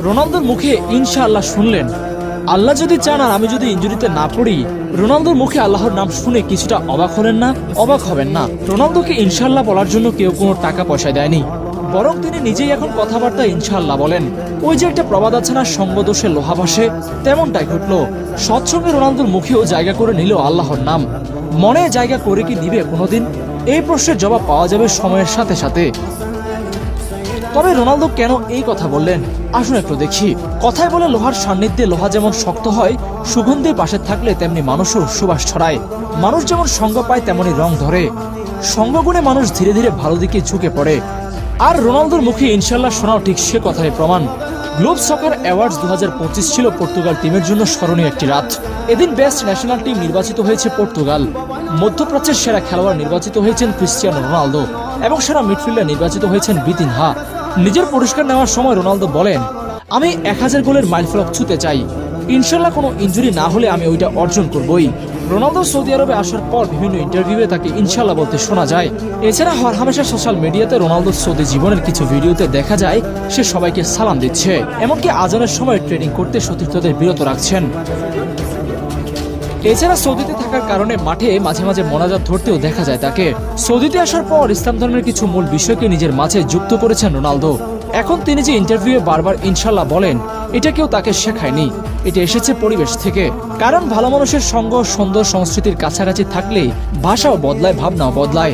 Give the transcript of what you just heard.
রোনালদোর মুখে ইনশাআল্লাহ শুনলেন। আল্লাহ যদি চান আর আমি যদি ইনজুরিতে না পড়ি, রোনালদোর মুখে আল্লাহর নাম শুনে কিছুটা অবাক হলেন না? অবাক হবেন না। রোনালদোকে ইনশাআল্লাহ বলার জন্য কেউ কোনো টাকা পয়সা দেয়নি, বরং তিনি নিজেই এখন কথাবার্তা ইনশাআল্লাহ বলেন। ওই যে একটা প্রবাদ আছে না, সঙ্গদোষে লোহা ভাসে, তেমনটাই ঘটলো। সৎসঙ্গে রোনালদোর মুখেও জায়গা করে নিল আল্লাহর নাম। মনে জায়গা করে কি নিবে কোনোদিন? এই প্রশ্নের জবাব পাওয়া যাবে সময়ের সাথে সাথে। তবে রোনালদো কেন এই কথা বললেন, আসুন একটু দেখি। কথায় বলে লোহার সান্নিধ্যে লোহা যেমন শক্ত হয়, সুগন্ধি পাশে থাকলে তেমনি মানুষও সুবাস ছড়ায়। মানুষ যেমন সঙ্গ পায় তেমনি রং ধরে, সঙ্গগুণে মানুষ ধীরে ধীরে ভালো দিকে ঝুঁকে পড়ে। আর রোনালদোর মুখে ইনশাআল্লাহ শোনাও ঠিক সে কথাই প্রমাণ। গ্লোব সকার অ্যাওয়ার্ডস 2025 ছিল পর্তুগাল টিমের জন্য স্মরণীয় একটি রাত। এদিন বেস্ট ন্যাশনাল টিম নির্বাচিত হয়েছে পর্তুগাল, মধ্যপ্রাচ্যের সেরা খেলোয়াড় নির্বাচিত হয়েছেন ক্রিস্টিয়ানো রোনালদো এবং সেরা মিডফিল্ডার নির্বাচিত হয়েছেন বিতিনহা। নিজের পুরস্কার নেওয়ার সময় রোনালদো বলেন, আমি 1000 গোলের মাইলফলক ছুঁতে চাই, ইনশাআল্লাহ কোনো ইনজুরি না হলে আমি ওইটা অর্জন করবই। রোনালদো সৌদি আরবে আসার পর বিভিন্ন ইন্টারভিউয়ে তাকে ইনশাআল্লাহ বলতে শোনা যায়। এছাড়া হরহামেশা সোশ্যাল মিডিয়াতে রোনালদোর সৌদি জীবনের কিছু ভিডিওতে দেখা যায় সে সবাইকে সালাম দিচ্ছে, এমনকি আজানের সময় ট্রেনিং করতে সতীর্থদের বিরত রাখছেন। এছাড়া সৌদিতে থাকার কারণে মাঠে মাঝে মাঝে মোনাজাত ধরতেও দেখা যায় তাকে। সৌদিতে আসার পর ইসলাম ধর্মের কিছু মূল বিষয়কে নিজের মাঝে যুক্ত করেছেন রোনালদো। এখন তিনি যে ইন্টারভিউয়ে বারবার ইনশাআল্লাহ বলেন, এটা কেউ তাকে শেখায়নি, এটা এসেছে পরিবেশ থেকে। কারণ ভালো মানুষের সঙ্গ সুন্দর সংস্কৃতির কাছাকাছি থাকলে ভাষাও বদলায়, ভাবনাও বদলায়।